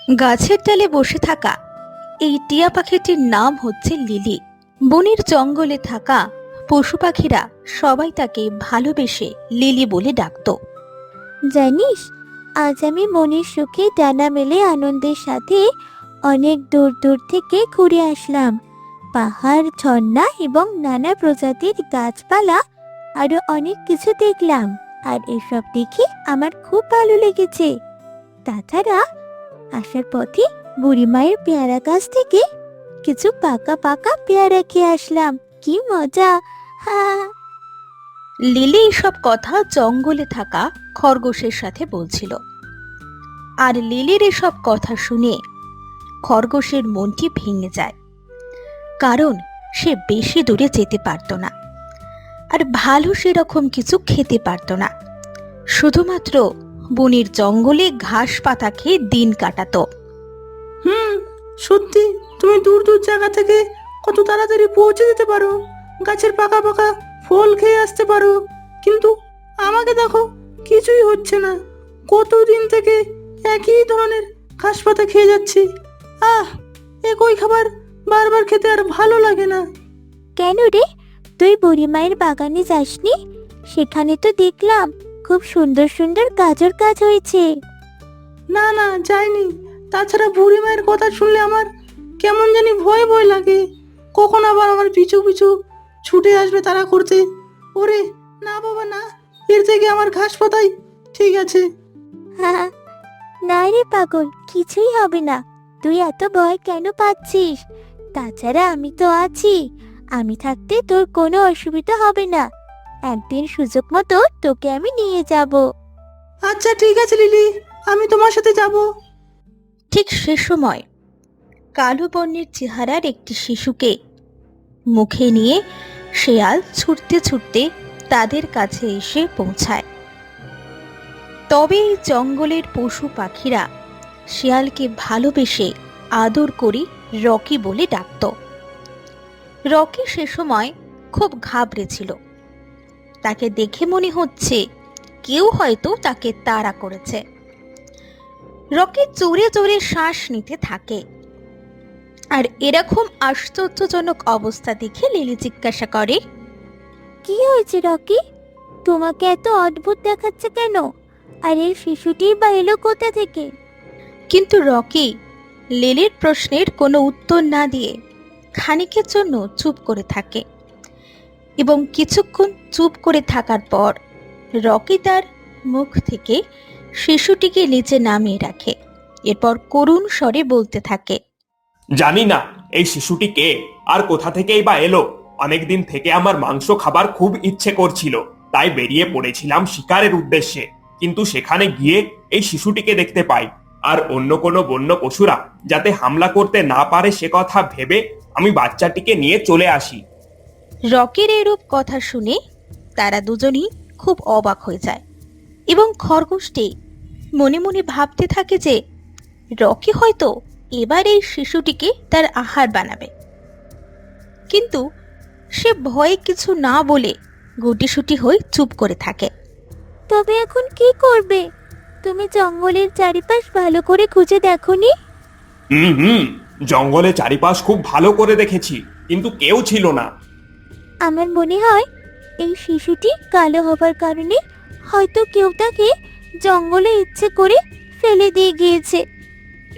গাছের ডালে বসে থাকা এই টিয়া পাখিটির নাম হচ্ছে লিলি। বনের জঙ্গলে থাকা পশু পাখিরা সবাই তাকে ভালোবেসে লিলি বলে ডাকতো। জানিস, আজ আমি মনের সুখে ডানা মেলে আনন্দের সাথে অনেক দূর দূর থেকে ঘুরে আসলাম। পাহাড়, ঝর্ণা এবং নানা প্রজাতির গাছপালা আরো অনেক কিছু দেখলাম। আর এসব দেখে আমার খুব ভালো লেগেছে। তাছাড়া আসার পথে বুড়ি মায়ের পেয়ারা গাছ থেকে কিছু পাকা পাকা পেয়ারা খেয়ে আসলাম। কি মজা! হা। লিলি এসব কথা জঙ্গলে থাকা খরগোশের সাথে বলছিল। আর লিলির এসব কথা শুনে খরগোশের মনটি ভেঙে যায়, কারণ সে বেশি দূরে যেতে পারত না, আর ভালো সেরকম কিছু খেতে পারত না। শুধুমাত্র বনের জঙ্গলে ঘাস পাতা খেয়ে দিন কাটাতো। সত্যি তুমি দূর দূর জায়গা থেকে কত তাড়াতাড়ি পৌঁছে যেতে পারো, গাছের পাকা পাকা ফল খেয়ে আসতে পারো। কিন্তু আমাকে দেখো, কিছুই হচ্ছে না। কতদিন থেকে একই ধরনের ঘাস পাতা খেয়ে যাচ্ছি। একই খাবার বারবার খেতে আর ভালো লাগে না। কেন রে, তুই বুড়ি মায়ের বাগানে যাসনি? সেখানে তো দেখলাম খুব সুন্দর সুন্দর গাজর গাছ হয়েছে। না না, যাইনি। তাছাড়া বুড়ি মায়ের কথা শুনলে আমার কেমন জানি ভয় ভয় লাগে। কখন আবার আমার পিছু পিছু ছুটে আসবে তারা করতে। ওরে না বাবা না, এর থেকে আমার ঘাস পাতাই ঠিক আছে। হ্যাঁ, না রে পাগল, কিছুই হবে না। তুই এত ভয় কেন পাচ্ছিস? তাছাড়া আমি তো আছি। আমি থাকতে তোর কোনো অসুবিধা হবে না। একদিন সুযোগ মতো তোকে আমি নিয়ে যাব। আচ্ছা ঠিক আছে লিলি, আমি তোমার সাথে যাব। ঠিক সে সময় কালো বর্ণের চেহারার একটি শিশুকে মুখে নিয়ে শেয়াল ছুটতে ছুটতে তাদের কাছে এসে পৌঁছায়। তবে এই জঙ্গলের পশু পাখিরা শেয়ালকে ভালোবেসে আদর করে রকি বলে ডাকত। রকি সে সময় খুব ঘাবড়েছিল। তাকে দেখে মনে হচ্ছে কেউ হয়তো তাকে তাড়া করেছে। রকি জোরে জোরে শ্বাস নিতে থাকে। আর এরকম আশ্চর্যজনক অবস্থা দেখে লিলি জিজ্ঞাসা করে, কি হয়েছে রকি? তোমাকে এত অদ্ভুত দেখাচ্ছে কেন? আর এই শিশুটির বা এলো কোথা থেকে? কিন্তু রকি লিলির প্রশ্নের কোনো উত্তর না দিয়ে খানিকের জন্য চুপ করে থাকে। এবং কিছুক্ষণ চুপ করে থাকার পর রকি তার মুখ থেকে শিশুটিকে নিচে নামিয়ে রাখে। এরপর করুণ স্বরে বলতে থাকে, জানি না এই শিশুটি কে আর কোথা থেকেই বা এলো। অনেকদিন থেকে আমার মাংস খাবার খুব ইচ্ছে করছিল, তাই বেরিয়ে পড়েছিলাম শিকারের উদ্দেশ্যে। কিন্তু সেখানে গিয়ে এই শিশুটিকে দেখতে পাই, আর অন্য কোনো বন্য পশুরা যাতে হামলা করতে না পারে সে কথা ভেবে আমি বাচ্চাটিকে নিয়ে চলে আসি। রকির এরূপ কথা শুনে তারা দুজনই খুব অবাক হয়ে যায় এবং খরগোশটি মনে মনে ভাবতে থাকে যে রকি হয়তো এবার এই শিশুটিকে তার আহার বানাবে। কিন্তু সে ভয়ে কিছু না বলে গুটিসুটি হয়ে চুপ করে থাকে। তবে এখন কি করবে? তুমি জঙ্গলের চারিপাশ ভালো করে খুঁজে দেখোনি? হুম, জঙ্গলে চারিপাশ খুব ভালো করে দেখেছি, কিন্তু কেউ ছিল না। আমার মনে হয় এই শিশুটি কালো হবার কারণে হয়তো কেউ তাকে জঙ্গলে ইচ্ছে করে ফেলে দিয়ে গিয়েছে।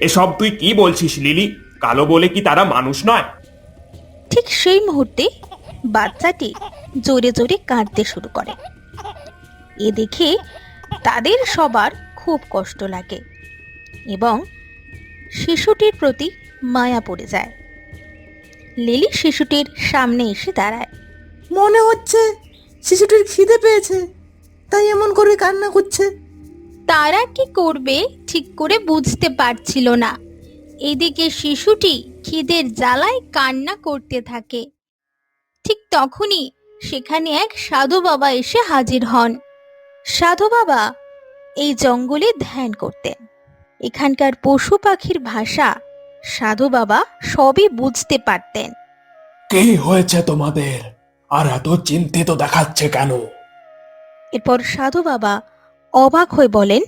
এসব তুই কি বলছিস লিলি? কালো বলে কি তারা মানুষ নয়? ঠিক সেই মুহূর্তে বাচ্চাটি জোরে জোরে কাঁদতে শুরু করে। এ দেখে তাদের সবার খুব কষ্ট লাগে এবং শিশুটির প্রতি মায়া পড়ে যায়। লিলি শিশুটির সামনে এসে দাঁড়ায়। মনে হচ্ছে শিশুটির খিদে পেয়েছে, তাই এমন করে কান্না করছে। তারা কি করবে ঠিক করে বুঝতে পারছিল না। এদিকে শিশুটি খিদের জ্বালায় কান্না করতে থাকে। ঠিক তখনই সেখানে এক সাধু বাবা এসে হাজির হন। সাধু বাবা এই জঙ্গলে ধ্যান করতেন। এখানকার পশু পাখির ভাষা সাধু বাবা সবই বুঝতে পারতেন। কি হয়েছে তোমাদের? আর এত চিন্তিত দেখাচ্ছে কেন? এরপর সাধু বাবা অবাক হয়ে বলেন,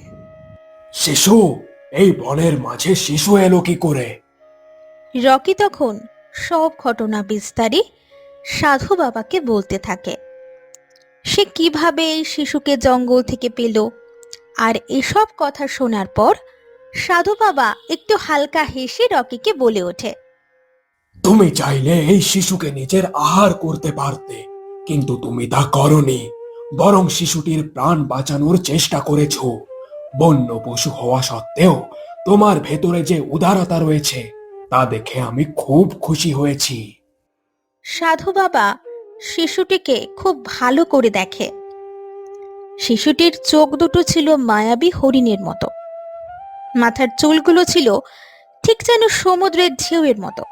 শিশু, এই বনের মাঝে শিশু এলো কি করে? রকি তখন সব ঘটনা বিস্তারে সাধু বাবাকে বলতে থাকে। সে কিভাবে এই শিশুকে জঙ্গল থেকে পেল। আর এসব কথা শোনার পর সাধু বাবা একটু হালকা হেসে রকিকে বলে ওঠে, তুমি চাইলে এই শিশুকে নিজের আহার করতে পারতে, কিন্তু তুমি তা করনি। বরং শিশুটির প্রাণ বাঁচানোর চেষ্টা করেছো। বন্য পশু হওয়া সত্ত্বেও তোমার ভেতরে যে উদারতা রয়েছে তা দেখে আমি খুব খুশি হয়েছি। সাধু বাবা শিশুটিকে খুব ভালো করে দেখে। শিশুটির চোখ দুটো ছিল মায়াবী হরিণের মতো। মাথার চুলগুলো ছিল ঠিক যেন সমুদ্রের ঢেউয়ের মতো।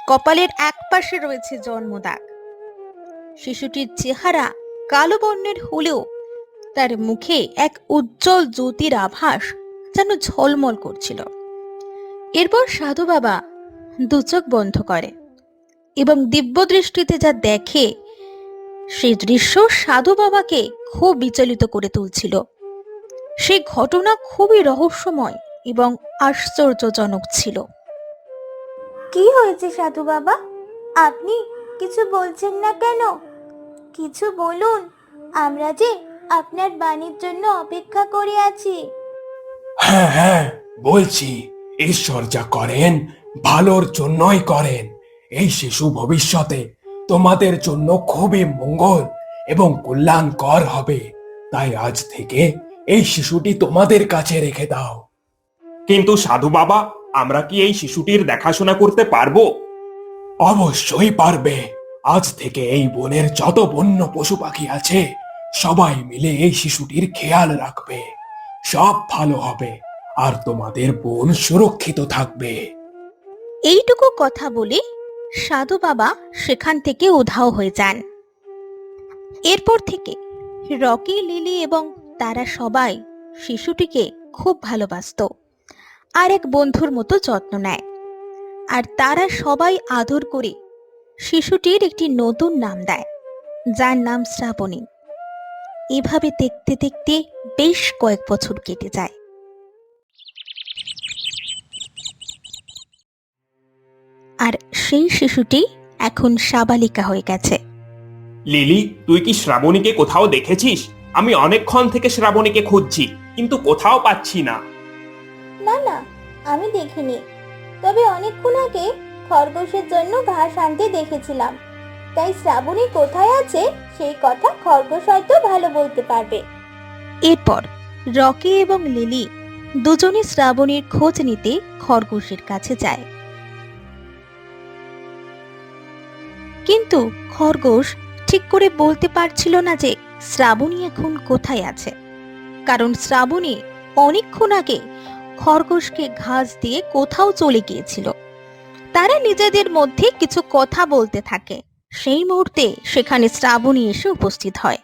কপালের এক পাশে রয়েছে জন্মদাগ। শিশুটির চেহারা কালো বর্ণের হলেও তার মুখে এক উজ্জ্বল জ্যোতির আভাস যেন ঝলমল করছিল। এরপর সাধু বাবা দু চোখ বন্ধ করে এবং দিব্য দৃষ্টিতে যা দেখে সেই দৃশ্য সাধু বাবাকে খুব বিচলিত করে তুলছিল। সেই ঘটনা খুবই রহস্যময় এবং আশ্চর্যজনক ছিল। কি হয়েছে সাধু বাবা? আপনি কিছু বলছেন না কেন? কিছু বলুন, আমরা যে আপনার বাণীর জন্য অপেক্ষা করে আছি। হ্যাঁ হ্যাঁ, বলছি। ঈশ্বর যা করেন ভালোর জন্যই করেন। এই শিশু ভবিষ্যতে তোমাদের জন্য খুবই মঙ্গল এবং কল্যাণকর হবে। তাই আজ থেকে এই শিশুটি তোমাদের কাছে রেখে দাও। কিন্তু সাধু বাবা, আমরা কি এই শিশুটির দেখাশোনা করতে পারবো? অবশ্যই পারবে। আজ থেকে এই বনের যত বন্য পশু পাখি আছে সবাই মিলে এই শিশুটির খেয়াল রাখবে। সব ভালো হবে আর তোমাদের বন সুরক্ষিত থাকবে। এইটুকু কথা বলে সাধু বাবা সেখান থেকে উধাও হয়ে যান। এরপর থেকে রকি, লিলি এবং তারা সবাই শিশুটিকে খুব ভালোবাসতো আর এক বন্ধুর মতো যত্ন নেয়। আর তারা সবাই আদর করে শিশুটির একটি নতুন নাম দেয়, যার নাম শ্রাবণী। এভাবে দেখতে দেখতে বেশ কয়েক বছর কেটে যায়। আর সেই শিশুটি এখন সাবালিকা হয়ে গেছে। লিলি, তুই কি শ্রাবণীকে কোথাও দেখেছিস? আমি অনেকক্ষণ থেকে শ্রাবণীকে খুঁজছি, কিন্তু কোথাও পাচ্ছি না। না না, আমি দেখিনি। তবে অনেকক্ষণ আগে খরগোশের জন্য ঘাস আনতে দেখেছিলাম। তাই শ্রাবণী কোথায় আছে সেই কথা খরগোশ হয়তো ভালো বলতে পারবে। এরপর রকি এবং লিলি দুজনে শ্রাবণীর খোঁজ নিতে খরগোশের কাছে যায়। কিন্তু খরগোশ ঠিক করে বলতে পারছিল না যে শ্রাবণী এখন কোথায় আছে, কারণ শ্রাবণী অনেকক্ষণ আগে খরগোশকে ঘাস দিয়ে কোথাও চলে গিয়েছিল। তারা নিজেদের মধ্যে কিছু কথা বলতে থাকে। সেই মুহূর্তে সেখানে শ্রাবণী এসে উপস্থিত হয়।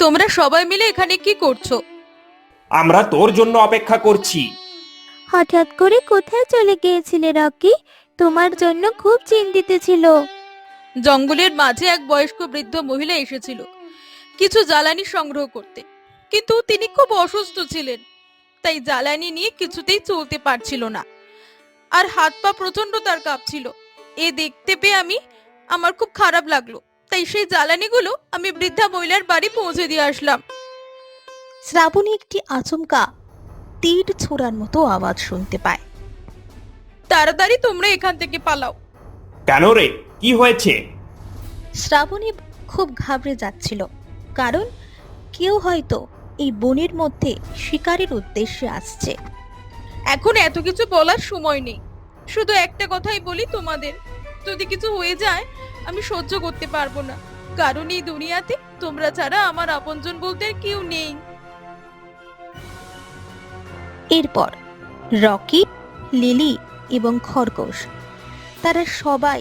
তোমরা সবাই মিলে এখানে কি করছো? আমরা তোর জন্য অপেক্ষা করছি। হঠাৎ করে কোথায় চলে গিয়েছিলে রকি? তোমার জন্য খুব চিন্তিত ছিল। জঙ্গলের মাঝে এক বয়স্ক বৃদ্ধ মহিলা এসেছিল কিছু জ্বালানি সংগ্রহ করতে, কিন্তু তিনি খুব অসুস্থ ছিলেন। তাই জ্বালানি নিয়ে কিছুতেই চলতে পারছিল না, আর হাত পা প্রচন্ড তার কাঁপছিল। এ দেখতে পেয়ে আমার খুব খারাপ লাগলো। তাই সেই জ্বালানিগুলো আমি বৃদ্ধা মহিলার বাড়ি পৌঁছে দিয়ে আসলাম। শ্রাবণী একটি আচমকা তীর ছোড়ার মতো আওয়াজ শুনতে পায়। তাড়াতাড়ি তোমরা এখান থেকে পালাও। কেন রে, কি হয়েছে? শ্রাবণী খুব ঘাবড়ে যাচ্ছিল, কারণ কেউ হয়তো এই বনের মধ্যে শিকারের উদ্দেশ্যে আসছে। এখন এত কিছু বলার সময় নেই, শুধু একটা কথাই বলি তোমাদের, যদি কিছু হয়ে যায় আমি সহ্য করতে পারবো না, কারণ এই দুনিয়াতে তোমরা ছাড়া আমার আপনজন বলতে আর কেউ নেই। এরপর রকি, লিলি এবং খরগোশ তারা সবাই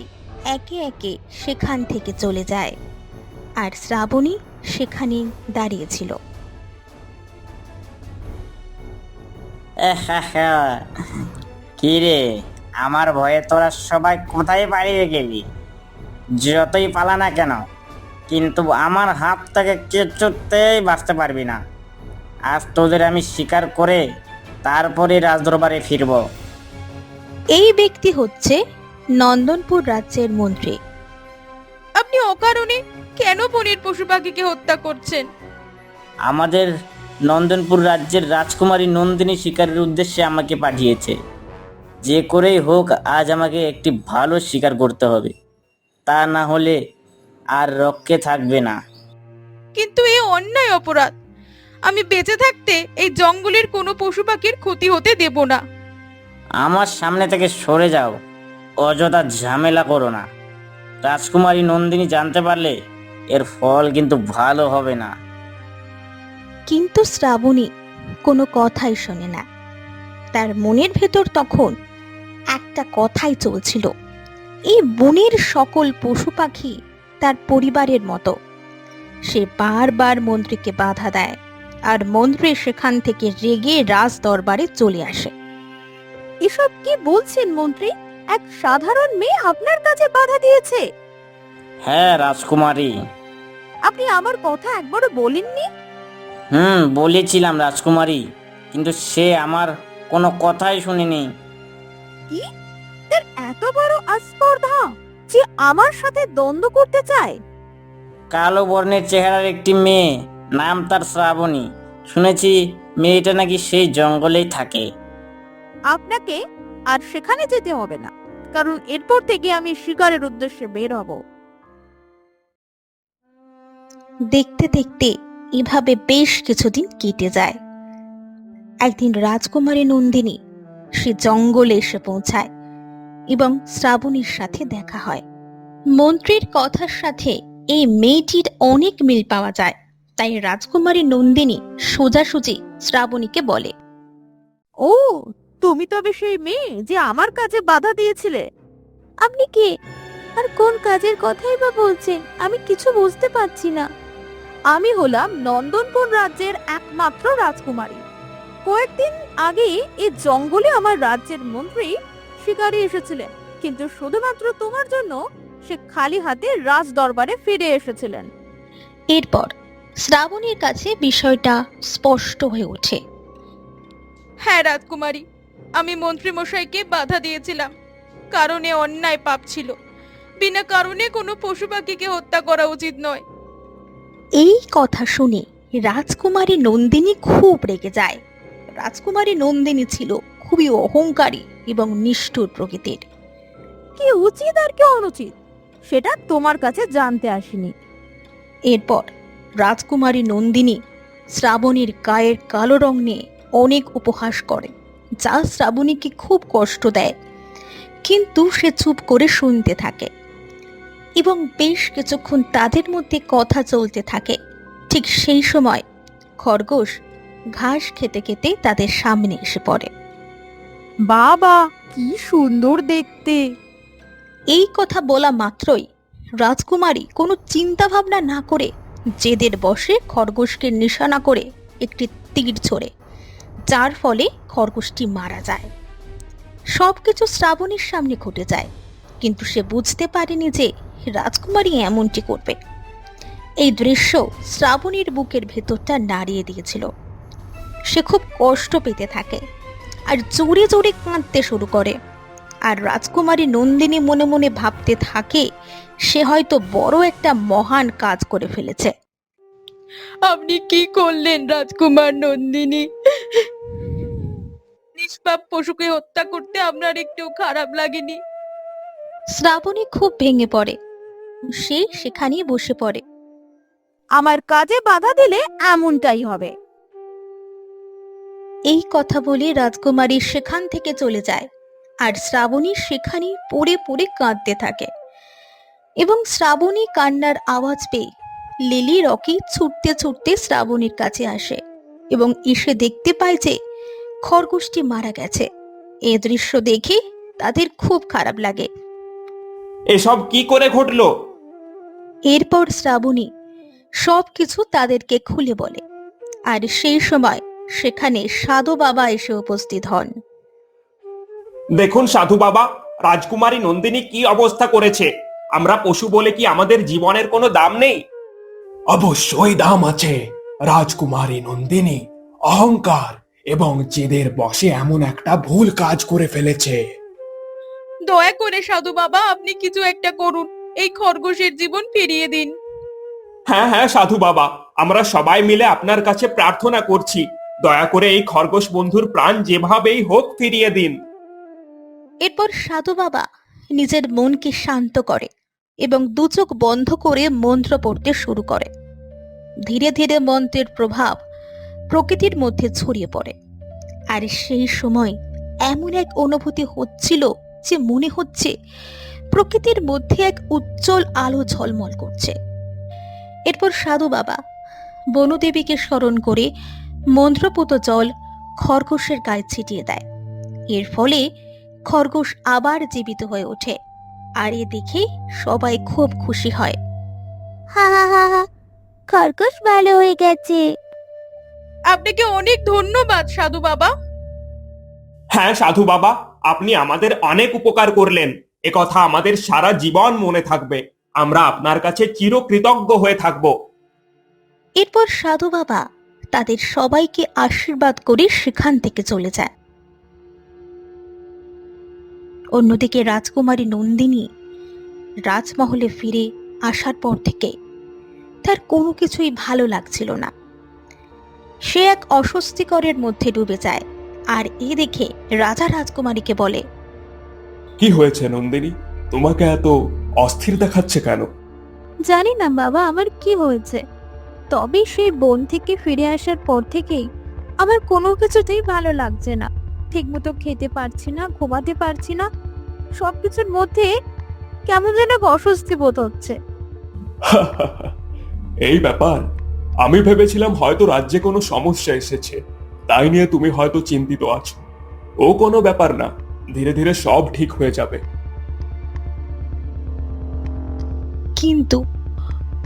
একে একে সেখান থেকে চলে যায়, আর শ্রাবণী সেখানে দাঁড়িয়েছিল। কি রে, আমার ভয়ে তোরা সবাই কোথায় পালিয়ে গেলি? যতই পালা না কেন, কিন্তু আমার হাত থেকে কিছুতেই বাঁচতে পারবি না। আজ তোদের আমি শিকার করে তারপরে রাজদরবারে ফিরব। এই ব্যক্তি হচ্ছে নন্দনপুর রাজ্যের মন্ত্রী। আপনি অকারণে কেন বনের পশু পাখিকে হত্যা করছেন? আমাদের নন্দনপুর রাজ্যের রাজকুমারী নন্দিনী শিকারের উদ্দেশ্যে আমাকে পাঠিয়েছে। যে করেই হোক আজ আমাকে একটি ভালো শিকার করতে হবে, তা না হলে আর রক্ষে থাকবে না। কিন্তু এই অন্যায় অপরাধ। আমি বেঁচে থাকতে এই জঙ্গলের কোনো পশু পাখির ক্ষতি হতে দেব না। আমার সামনে থেকে সরে যাও, অযথা ঝামেলা করো না। রাজকুমারী নন্দিনী জানতে পারলে এর ফল কিন্তু ভালো হবে না। কিন্তু শ্রাবণী কোনো কথাই শোনে না। তার মনের ভেতর তখন একটা কথাই চলছিল, এই বনের সকল পশু পাখি তার পরিবারের মতো। সে বারবার মন্ত্রীকে বাধা দেয়, আর মন্ত্রী সেখান থেকে রেগে রাজ দরবারে চলে আসে। এসব কি বলছেন মন্ত্রী? এক সাধারণ মেয়ে আপনার কাছে বাধা দিয়েছে? হ্যাঁ রাজকুমারী। আপনি আমার কথা একবারও বলেননি? বলেছিলাম রাজকুমারী, কিন্তু সে আমার কোনো কথাই শুনেনি। কি? তার এত বড় আস্পর্ধা যে আমার সাথে দ্বন্দ্ব করতে চায়? কালো বর্ণের চেহারার একটি মেয়ে, নাম তার শ্রাবণী। শুনেছি মেয়েটা নাকি সেই জঙ্গলেই থাকে। আপনাকে আর সেখানে যেতে হবে না, কারণ এরপর থেকে আমি শিকারের উদ্দেশ্যে বের হব। দেখতে দেখতে এভাবে বেশ কিছুদিন কেটে যায়। একদিন রাজকুমারী নন্দিনী সে জঙ্গলে এসে পৌঁছায় এবং শ্রাবণীর সাথে দেখা হয়। মন্ত্রীর কথার সাথে এই মেয়েটির অনেক মিল পাওয়া যায়, তাই রাজকুমারী নন্দিনী সোজাসুজি শ্রাবণীকে বলে, ও, তুমি তবে সেই মেয়ে যে আমার কাজে বাধা দিয়েছিলে? আপনি কে আর কোন কাজের কথাই বা বলছেন? আমি কিছু বুঝতে পারছি না। আমি হলাম নন্দনপুর রাজ্যের একমাত্র রাজকুমারী। কয়েকদিন আগে এই জঙ্গলে আমার রাজ্যের মন্ত্রী শিকারে এসেছিলেন, কিন্তু শুধুমাত্র তোমার জন্য সে খালি হাতে রাজ দরবারে ফিরে এসেছিলেন। এরপর শ্রাবণীর কাছে বিষয়টা স্পষ্ট হয়ে ওঠে। হ্যাঁ রাজকুমারী, আমি মন্ত্রী মশাইকে বাধা দিয়েছিলাম, কারণে অন্যায় পাপ ছিল। বিনা কারণে কোনো পশু পাখিকে হত্যা করা উচিত নয়। এই কথা শুনে রাজকুমারী নন্দিনী খুব রেগে যায়। রাজকুমারী নন্দিনী ছিল খুবই অহংকারী এবং নিষ্ঠুর প্রকৃতির। কি উচিত আর কি অনুচিত সেটা তোমার কাছে জানতে আসিনি। এরপর রাজকুমারী নন্দিনী শ্রাবণীর গায়ের কালো রং নিয়ে অনেক উপহাস করে, যা শ্রাবণীকে খুব কষ্ট দেয়। কিন্তু সে চুপ করে শুনতে থাকে এবং বেশ কিছুক্ষণ তাদের মধ্যে কথা চলতে থাকে। ঠিক সেই সময় খরগোশ ঘাস খেতে খেতে তাদের সামনে এসে পড়ে। বাবা, কি সুন্দর দেখতে! এই কথা বলা মাত্রই রাজকুমারী কোনো চিন্তা ভাবনা না করে জেদের বশে খরগোশকে নিশানা করে একটি তীর ছোড়ে, যার ফলে খরগোশটি মারা যায়। সবকিছু শ্রাবণীর সামনে ঘটে যায়, কিন্তু সে বুঝতে পারেনি যে রাজকুমারী এমনটি করবে। এই দৃশ্য শ্রাবণীর বুকের ভেতরটা নাড়িয়ে দিয়েছিল। সে খুব কষ্ট পেতে থাকে আর জোরে জোরে কাঁদতে শুরু করে। আর রাজকুমারী নন্দিনী মনে মনে ভাবতে থাকে সে হয়তো বড় একটা মহান কাজ করে ফেলেছে। আপনি কি করলেন রাজকুমার নন্দিনী? নিষ্পাপ পশুকে হত্যা করতে আপনার একটু খারাপ লাগেনি? শ্রাবণী খুব ভেঙে পড়ে। সে সেখানেই বসে পড়ে। আমার কাজে বাধা দিলে এমনটাই হবে। এই কথা বলে রাজকুমারী সেখান থেকে চলে যায়, আর শ্রাবণী সেখানে পড়ে পড়ে কাঁদতে থাকে। এবং শ্রাবণী কান্নার আওয়াজ পেয়ে লিলি রকি ছুটতে ছুটতে শ্রাবণীর কাছে আসে এবং এসে দেখতে পায় যে খরগোশটি মারা গেছে। এই দৃশ্য দেখে তাদের খুব খারাপ লাগে। এসব কি করে ঘটলো? এরপর শ্রাবণী সবকিছু তাদেরকে খুলে বলে, আর সেই সময় সেখানে সাধু বাবা এসে উপস্থিত হন। দেখুন সাধু বাবা, রাজকুমারী নন্দিনী কি অবস্থা করেছে। আমরা পশু বলে কি আমাদের জীবনের কোনো দাম নেই? অবশ্যই দাম আছে রাজকুমারী নন্দিনী, অহংকার এবং জেদের বশে এমন একটা ভুল কাজ করে ফেলেছে। দয়া করে সাধু বাবা আপনি কিছু একটা করুন, এই খরগোশের জীবন ফিরিয়ে দিন। হ্যাঁ হ্যাঁ সাধু বাবা, আমরা সবাই মিলে আপনার কাছে প্রার্থনা করছি, দয়া করে এই খরগোশ বন্ধুর প্রাণ যেভাবেই হোক ফিরিয়ে দিন। এরপর সাধু বাবা নিজের মনকে শান্ত করে এবং দু চোখ বন্ধ করে মন্ত্র পড়তে শুরু করে। ধীরে ধীরে মন্ত্রের প্রভাব প্রকৃতির মধ্যে ছড়িয়ে পড়ে। আর সেই সময় এমন এক অনুভূতি হচ্ছিল যে মনে হচ্ছে প্রকৃতির মধ্যে এক উজ্জ্বল আলো ঝলমল করছে। এরপর সাধু বাবা বনদেবীকে স্মরণ করে মন্ত্রপুত জল খরগোশের গায়ে ছিটিয়ে দেয়। এর ফলে খরগোশ আবার জীবিত হয়ে ওঠে, আর এ দেখে সবাই খুব খুশি হয়। হা হা হা হা, খরগোশ ভালো হয়ে গেছে। আপনাকে অনেক ধন্যবাদ সাধু বাবা। হ্যাঁ সাধু বাবা, আপনি আমাদের অনেক উপকার করলেন, একথা আমাদের সারা জীবন মনে থাকবে। আমরা আপনার কাছে চিরকৃতজ্ঞ হয়ে থাকব। এরপর সাধু বাবা তাদের সবাইকে আশীর্বাদ করে সেখান থেকে চলে যায়। অন্যদিকে রাজকুমারী নন্দিনী রাজমহলে ফিরে আসার পর থেকে তার কোনো কিছুই ভালো লাগছিল না। সে এক অস্বস্তিকরের মধ্যে ডুবে যায়, আর এ দেখে রাজা রাজকুমারীকে বলে, কি হয়েছে নন্দিনী, তোমাকে এত অস্থির দেখাচ্ছে কেন? জানি না বাবা আমার কি হয়েছে, তবে সেই বন থেকে ফিরে আসার পর থেকেই আমার কোনো কিছুতেই ভালো লাগছে না। ঠিকমতো খেতে পারছি না, ঘুমাতে পারছি না, সবকিছুর মধ্যে কেমন যেন এক অস্বস্তি বোধ হচ্ছে। এই ব্যাপার, আমি ভেবেছিলাম হয়তো রাজ্যে কোনো সমস্যা এসেছে, তাই নিয়ে তুমি হয়তো চিন্তিত আছো। ও কোনো ব্যাপার না, ধীরে ধীরে সব ঠিক হয়ে যাবে। কিন্তু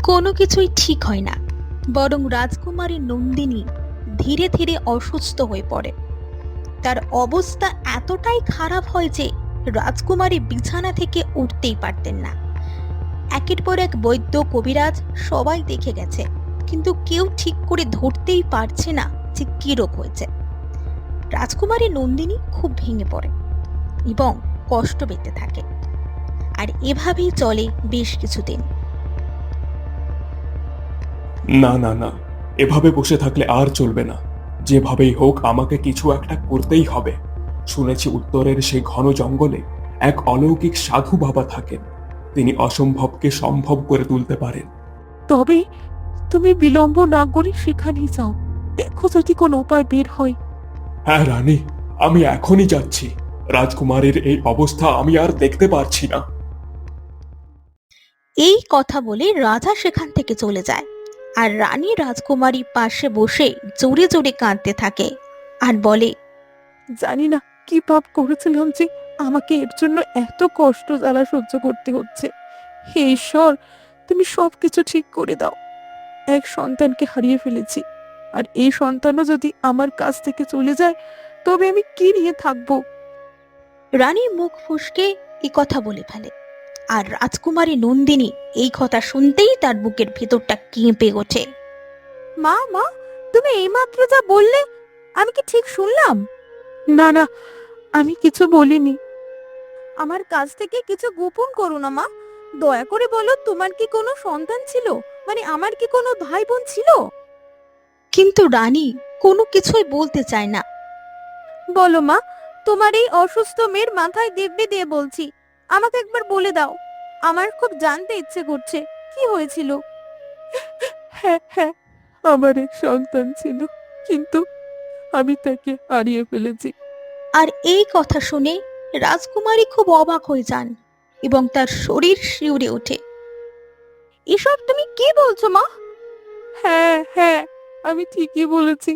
কোনো কিছুই ঠিক হয় না, বরং রাজকুমারী নন্দিনী ধীরে ধীরে অসুস্থ হয়ে পড়ে। তার অবস্থা এতটাই খারাপ হয় যে রাজকুমারী বিছানা থেকে উঠতেই পারতেন না। একের পর এক বৈদ্য, কবিরাজ সবাই দেখে গেছে, কিন্তু কেউ ঠিক করে ধরতেই পারছে না যে কি রোগ হয়েছে। রাজকুমারী নন্দিনী খুব ভেঙে পড়ে এবং কষ্ট পেতে থাকে, আর এভাবেই চলে বেশ কিছুদিন। না না না, এভাবে বসে থাকলে আর চলবে না, যেভাবেই হোক আমাকে কিছু একটা করতেই হবে। শুনেছি উত্তরের সেই ঘন জঙ্গলে এক অলৌকিক সাধু বাবা থাকেন, তিনি অসম্ভবকে সম্ভব করে তুলতে পারেন। তবে তুমি বিলম্ব না করে সেখানেই যাও, দেখো যদি কোনো উপায় বের হয়। হ্যাঁ রানী, আমি এখনই যাচ্ছি। রাজকুমারীর এই অবস্থা আমি আর দেখতে পারছি না। এই কথা বলে রাজা সেখান থেকে চলে যায়, আর রানী রাজকুমারী পাশে বসে জোরে জোরে কাঁদতে থাকে আর বলে, জানি না কি পাপ করেছিলাম যে আমাকে এর জন্য এত কষ্ট জ্বালা সহ্য করতে হচ্ছে। হে ঈশ্বর, তুমি সবকিছু ঠিক করে দাও। এক সন্তানকে হারিয়ে ফেলেছি, আর এই সন্তানও যদি আমার কাছ থেকে চলে যায় তবে আমি কি নিয়ে থাকবো? রানী মুখ ফুসকে এই কথা বলে ফেলে। আর রাজকুমারী নন্দিনী এই কথা শুনতেই তার বুকের ভেতরটা কেঁপে ওঠে। মা মা, তুমি এইমাত্র যা বললে আমি কি ঠিক শুনলাম? না না, আমি কিছু বলিনি। আমার কাছ থেকে কিছু গোপন করো না মা, দয়া করে বলো তোমার কি কোনো সন্তান ছিল, মানে আমার কি কোনো ভাই বোন ছিল? কিন্তু রানী কোনো কিছুই বলতে চায় না। বলো মা, তোমার এই অসুস্থ মেয়ের মাথায় দিব্যি দিয়ে বলছি, আমাকে একবার বলে দাও, আমার খুব জানতে ইচ্ছে করছে কি হয়েছিল। হ্যাঁ হ্যাঁ, আমার এক সন্তান ছিল, কিন্তু আমি তাকে হারিয়ে ফেলেছি। আর এই কথা শুনে রাজকুমারী খুব অবাক হয়ে যান এবং তার শরীর শিউরে ওঠে। এসব তুমি কি বলছো মা? হ্যাঁ হ্যাঁ, আমি ঠিকই বলেছি।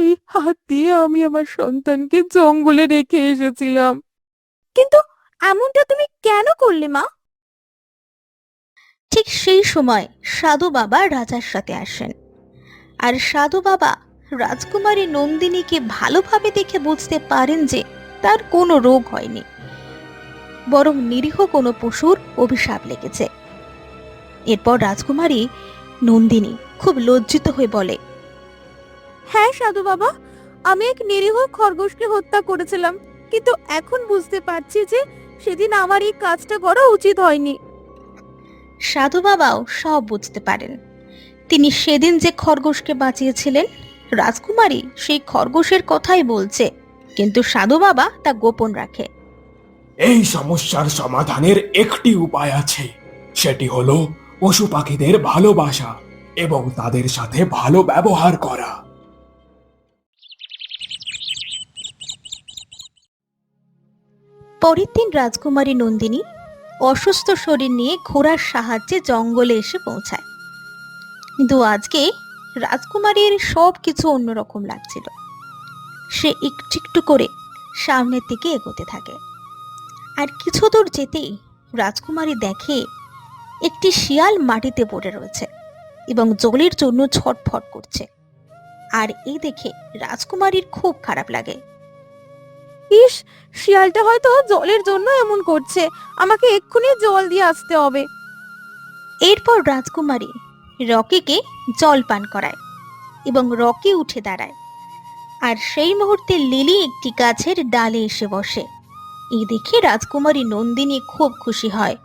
এই হাত দিয়ে আমি আমার সন্তানকে জঙ্গলে রেখে এসেছিলাম। কিন্তু এমনটা তুমি কেন করলে মা? ঠিক সেই সময় সাধু বাবা রাজার সাথে আসেন, আর সাধু বাবা রাজকুমারী নন্দিনীকে ভালোভাবে দেখে বুঝতে পারেন যে তার কোনো রোগ হয়নি, বরং নিরীহ কোনো পশুর অভিশাপ লেগেছে। এরপর রাজকুমারী নন্দিনী খুব লজ্জিত হয়ে বলে, হ্যাঁ সাধু বাবা, আমি এক নিরীহ খরগোশকে হত্যা করেছিলাম, কিন্তু এখন বুঝতে পারছি যে সেদিন আমার এই কাজটা করা উচিত হয়নি। সাধু বাবাও সব বুঝতে পারেন। তিনি সেদিন যে খরগোশকে বাঁচিয়েছিলেন, রাজকুমারী সেই খরগোশের কথাই বলছে, কিন্তু সাধু বাবা তা গোপন রাখে। এই সমস্যার সমাধানের একটি উপায় আছে, সেটি হলো পশু পাখিদের ভালোবাসা এবং তাদের সাথে ভালো ব্যবহার করা। পরের দিন রাজকুমারী নন্দিনী অসুস্থ শরীর নিয়ে ঘোড়ার সাহায্যে জঙ্গলে এসে পৌঁছায়। কিন্তু আজকে রাজকুমারীর সব কিছু অন্যরকম লাগছিল। সে একটু একটু করে সামনের দিকে এগোতে থাকে, আর কিছু দূর যেতেই রাজকুমারী দেখে একটি শিয়াল মাটিতে পড়ে রয়েছে এবং জলের জন্য ছটফট করছে। আর এই দেখে রাজকুমারীর খুব খারাপ লাগে। ইস, শিয়ালটা হয়তো জলের জন্য এমন করছে, আমাকে এক্ষুনি জল দিয়ে আসতে হবে। এরপর রাজকুমারী রকিকে জল পান করায় এবং রকি উঠে দাঁড়ায়। আর সেই মুহূর্তে লিলি একটি গাছের ডালে এসে বসে। এই দেখে রাজকুমারী নন্দিনী খুব খুশি হয়।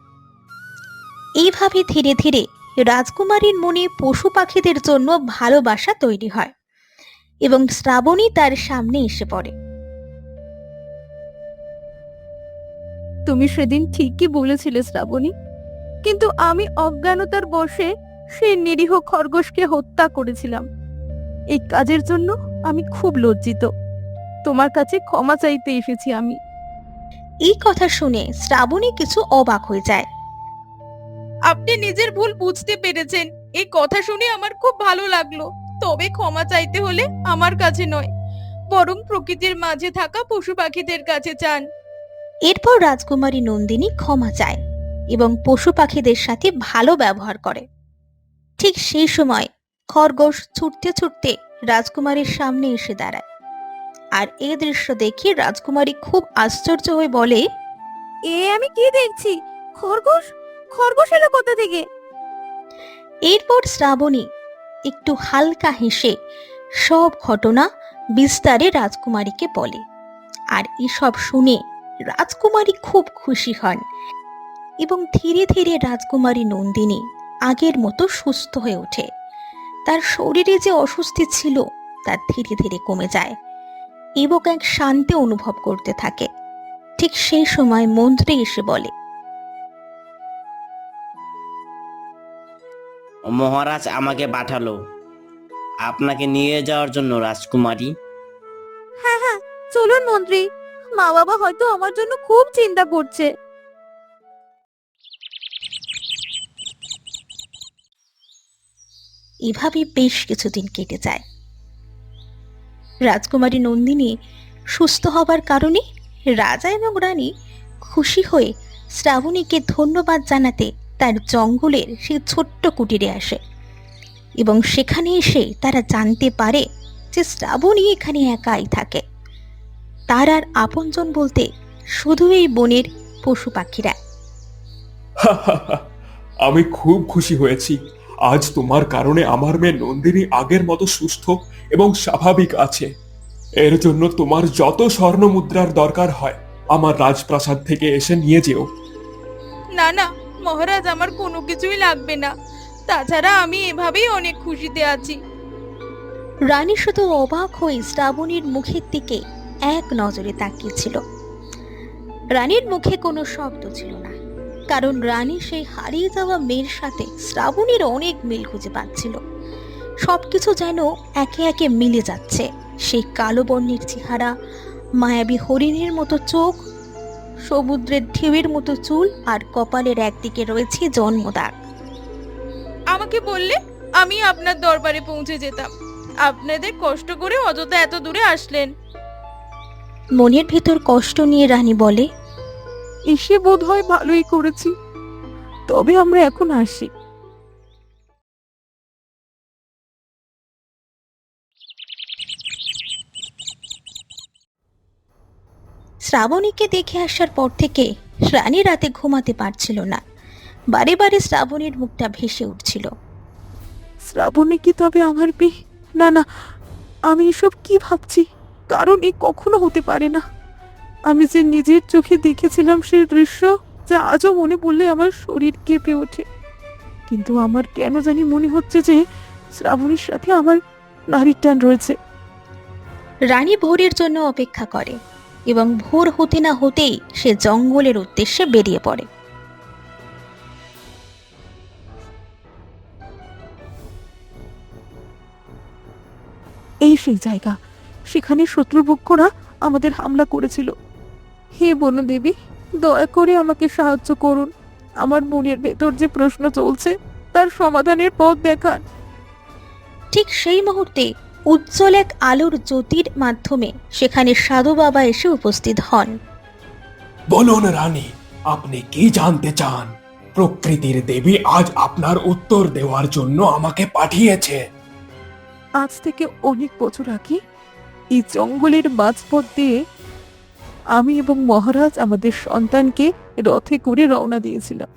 এইভাবে ধীরে ধীরে রাজকুমারীর মনে পশু পাখিদের জন্য ভালোবাসা তৈরি হয় এবং শ্রাবণী তার সামনে এসে পড়ে। তুমি সেদিন ঠিকই বলেছিলে শ্রাবণী, কিন্তু আমি অজ্ঞানতার বশে সেই নিরীহ খরগোশকে হত্যা করেছিলাম। এই কাজের জন্য আমি খুব লজ্জিত। তোমার কাছে ক্ষমা চাইতে এসেছি আমি। এই কথা শুনে শ্রাবণী কিছু অবাক হয়ে যায়। আপনি নিজের ভুল বুঝতে পেরেছেন, এই কথা শুনে আমার খুব ভালো লাগলো। তবে ক্ষমা চাইতে হলে আমার কাছে নয়, বরং প্রকৃতির মাঝে থাকা পশু পাখিদের কাছে চান। এরপর রাজকুমারী নন্দিনী ক্ষমা চায় এবং পশু পাখিদের সাথে ভালো ব্যবহার করে। ঠিক সেই সময় খরগোশ ছুটতে ছুটতে রাজকুমারীর সামনে এসে দাঁড়ায়। আর এই দৃশ্য দেখে রাজকুমারী খুব আশ্চর্য হয়ে বলে, আমি কি দেখছি? খরগোশ? খরগোশ এলো কোথা থেকে? এরপর শ্রাবণী একটু হালকা হেসে সব ঘটনা বিস্তারে রাজকুমারীকে বলে। আর এসব শুনে রাজকুমারী খুব খুশি হন এবং ধীরে ধীরে রাজকুমারী নন্দিনী আগের মতো সুস্থ হয়ে ওঠে। তার শরীরে যে অস্বস্তি ছিল তা ধীরে ধীরে কমে যায় এবং এক শান্তি অনুভব করতে থাকে। ঠিক সেই সময় মন্ত্রী এসে বলে, মহারাজ আমাকে পাঠালো আপনাকে নিয়ে যাওয়ার জন্য রাজকুমারী। হ্যাঁ হ্যাঁ, চলুন মন্ত্রী, মা বাবা হয়তো আমার জন্য খুব চিন্তা করছে। এভাবে বেশ কিছুদিন কেটে যায়। রাজকুমারী নন্দিনী সুস্থ হবার কারণে রাজা এবং রানী খুশি হয়ে শ্রাবণীকে ধন্যবাদ জানাতে তার জঙ্গলের সেই ছোট্ট কুটিরে আসে এবং সেখানে এসে তারা জানতে পারে যে শ্রাবণী এখানে একাই থাকে। তার আর আপনজন বলতে শুধু এই বনের পশু পাখিরা। আমি খুব খুশি হয়েছি। আজ তোমার কারণে আমার মেয়ে নন্দিনী আগের মতো সুস্থ এবং স্বাভাবিক আছে। এর জন্য তোমার যত স্বর্ণ মুদ্রার দরকার হয় আমার রাজপ্রাসাদ থেকে এসে নিয়ে যেও। না না মহারাজ, আমার কোনো কিছুই লাগবে না। তাছাড়া আমি এভাবেই অনেক খুশিতে আছি। রানী শুধু অবাক হয়ে শ্রাবণীর মুখের দিকে এক নজরে তাকিয়েছিল। রানীর মুখে কোনো শব্দ ছিল না, কারণ রানী সেই হারিয়ে যাওয়া মেয়ের সাথে শ্রাবণীর অনেক মিল খুঁজে পাচ্ছিল। সবকিছু যেন একে একে মিলে যাচ্ছে। সেই কালো বর্ণের চেহারা, মায়াবী হরিণের মতো চোখ, সমুদ্রের ঢেউয়ের মতো চুল, আর কপালের একদিকে রয়েছে জন্মদাগ। আমাকে বললে আমি আপনার দরবারে পৌঁছে যেতাম। আপনাদের কষ্ট করে অযথা এত দূরে আসলেন। মনের ভেতর কষ্ট নিয়ে রানী বলে, এসে বোধ হয় ভালোই করেছি, তবে আমরা এখন আসি। শ্রাবণীকে দেখে আসার পর থেকে রানী রাতে ঘুমাতে পারছিল না। বারে বারে শ্রাবণীর মুখটা ভেসে উঠছিল। শ্রাবণী কি তবে আমার মেয়ে? না না, আমি এসব কি ভাবছি, কারণ এ কখনো হতে পারে না। আমি যে নিজের চোখে দেখেছিলাম সেই দৃশ্য, যা আজও মনে পড়লে আমার শরীর কেঁপে ওঠে। কিন্তু আমার কেন জানি মনে হচ্ছে যে শ্রাবণীর সাথে আমার নারীর টান রয়েছে। রানী ভোরের জন্য অপেক্ষা করে এবং ভোর হতে না হতেই সে জঙ্গলের উদ্দেশ্যে বেরিয়ে পড়ে। এই সেই জায়গা, সেখানে শত্রুপক্ষরা আমাদের হামলা করেছিল। হে বনদেবী, দয়া করে আমাকে সাহায্য করুন। আমার মনের ভেতর যে প্রশ্ন চলছে তার সমাধানের পথ দেখান। ঠিক সেই মুহূর্তে উজ্জ্বল এক আলোর জ্যোতির মাধ্যমে সেখানে সাধু বাবা এসে উপস্থিত হন। বলুন রানী, আপনি কি জানতে চান? প্রকৃতির দেবী আজ আপনার উত্তর দেওয়ার জন্য আমাকে পাঠিয়েছে। আজ থেকে অনেক বছর আগে এই জঙ্গলের মাঝপথ দিয়ে আমি এবং মহারাজ আমাদের সন্তানকে রথে করে রওনা দিয়েছিলাম।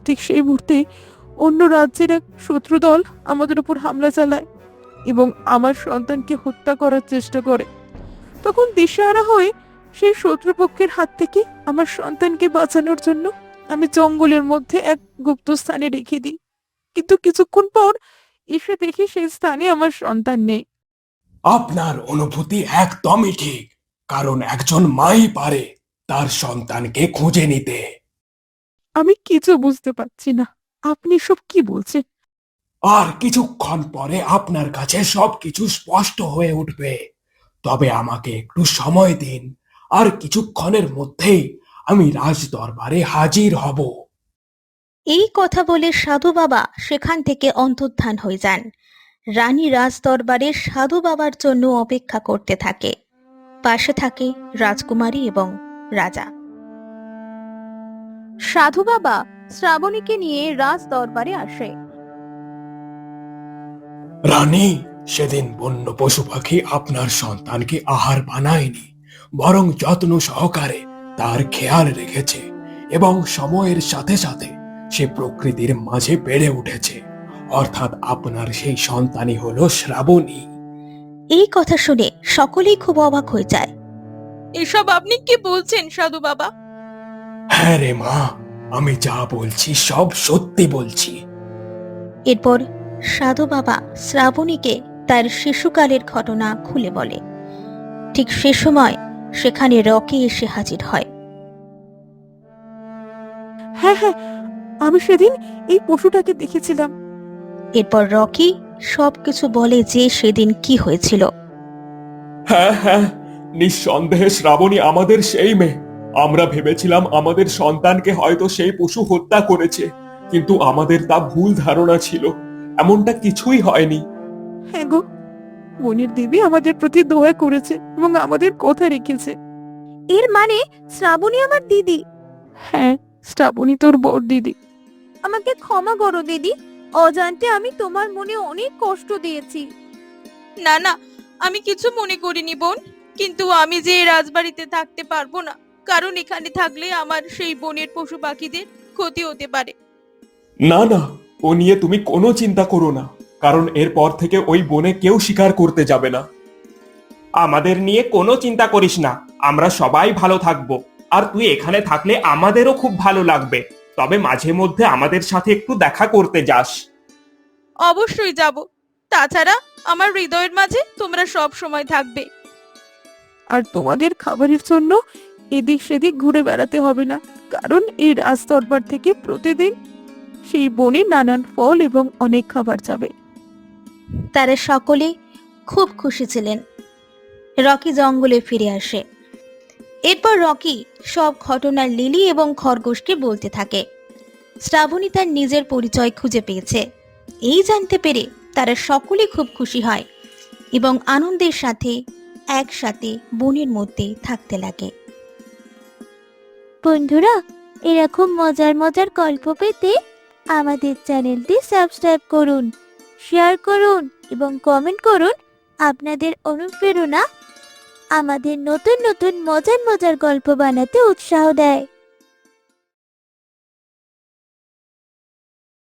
ঠিক সেই মুহূর্তে অন্য রাজ্যের এক শত্রু দল আমাদের উপর হামলা চালায় এবং আমার সন্তানকে হত্যা করার চেষ্টা করে। তখন দিশেহারা হয়ে সেই শত্রুপক্ষের হাত থেকে আমার সন্তানকে বাঁচানোর জন্য আমি জঙ্গলের মধ্যে এক গুপ্ত স্থানে রেখে দিই। কিন্তু কিছুক্ষণ পর এসে দেখি সেই স্থানে আমার সন্তান নেই। আপনার অনুভূতি একদমই ঠিক, কারণ একজন মাই পারে তার সন্তানকে খুঁজে নিতে। আমি কিছু বুঝতে পারছি না, আপনি সব কি বলছেন? আর কিছুক্ষণ পরে আপনার কাছে সবকিছু স্পষ্ট হয়ে উঠবে। তবে আমাকে একটু সময় দিন, আর কিছুক্ষণের মধ্যেই আমি রাজ দরবারে হাজির হব। এই কথা বলে সাধু বাবা সেখান থেকে অন্তর্ধান হয়ে যান। রানী রাজ দরবারে সাধু বাবার জন্য অপেক্ষা করতে থাকে। পাশে থাকে রাজকুমারী এবং রাজা। সাধু বাবা শ্রাবণীকে নিয়ে রাজ দরবারে আসে। রানী, সেদিন বন্য পশু পাখি আপনার সন্তানকে আহার বানায়নি, বরং যত্ন সহকারে তার খেয়াল রেখেছে এবং সময়ের সাথে সাথে সে প্রকৃতির মাঝে বেড়ে উঠেছে। অর্থাৎ আপনার সেই সন্তানই হলো শ্রাবণী। এই কথা শুনে সকলেই খুব অবাক হয়ে যায়। এসব আপনি কি বলছেন সাধু বাবা? হ্যাঁ রে মা, আমি যা বলছি সব সত্যি বলছি। এরপর সাধু বাবা শ্রাবণীকে তার শিশুকালের ঘটনা খুলে বলে। ঠিক সে সময় সেখানে রকি এসে হাজির হয়। হ্যাঁ হ্যাঁ, আমি সেদিন এই পশুটাকে দেখেছিলাম। এরপর রকি সবকিছু বলে যে সেদিন কি হয়েছিল। হ্যাঁ হ্যাঁ, নিঃসন্দেহে শ্রাবণী আমাদের সেই মেয়ে। আমরা ভেবেছিলাম আমাদের সন্তানকে হয়তো সেই পশু হত্যা করেছে, কিন্তু আমাদের তা ভুল ধারণা ছিল। এমনটা কিছুই হয়নি। হ্যাঁ গো, বনের দেবী আমাদের প্রতি দয়া করেছে এবং আমাদের কথা রেখেছে। এর মানে শ্রাবণী আমার দিদি। হ্যাঁ, শ্রাবণী তোর বড় দিদি। আমাকে ক্ষমা করো দিদি, অজান্তে আমি তোমার মনে অনেক কষ্ট দিয়েছি। না না, আমি কিছু মনে করিনি বোন, কিন্তু আমি যে এই রাজবাড়িতে থাকতে পারবো না, কারণ এখানে থাকলে আমার সেই বনের পশু পাখিদের ক্ষতি হতে পারে। না না, ও নিয়ে তুমি কোনো চিন্তা করো না, কারণ এরপর থেকে ওই বনে কেউ শিকার করতে যাবে না। আমাদের নিয়ে কোনো চিন্তা করিস না, আমরা সবাই ভালো থাকবো। আর তুই এখানে থাকলে আমাদেরও খুব ভালো লাগবে। তবে মাঝে মধ্যে আমাদের সাথে একটু দেখা করতে যাস। অবশ্যই যাব। তাছাড়া আমার হৃদয়ের মাঝে তোমরা সব সময় থাকবে। আর তোমাদের খাবারের জন্য এদিক সেদিক ঘুরে বেড়াতে হবে না, কারণ এই রাজ দরবার থেকে প্রতিদিন সেই বনে নানান ফল এবং অনেক খাবার যাবে। তারা সকলে খুব খুশি ছিলেন। রকি জঙ্গলে ফিরে আসে। এরপর রকি সব ঘটনা লিলি এবং খরগোশকে বলতে থাকে। শ্রাবণী তার নিজের পরিচয় খুঁজে পেয়েছে। এই জানতে পেরে তারা সকলে খুব খুশি হয় এবং আনন্দের সাথে একসাথে বনের মধ্যে থাকতে লাগে। বন্ধুরা, এরকম মজার মজার গল্প পেতে আমাদের চ্যানেলটি সাবস্ক্রাইব করুন, শেয়ার করুন এবং কমেন্ট করুন। আপনাদের অনুপ্রেরণা আমাদের নতুন নতুন মজার মজার গল্প বানাতে উৎসাহ দেয়।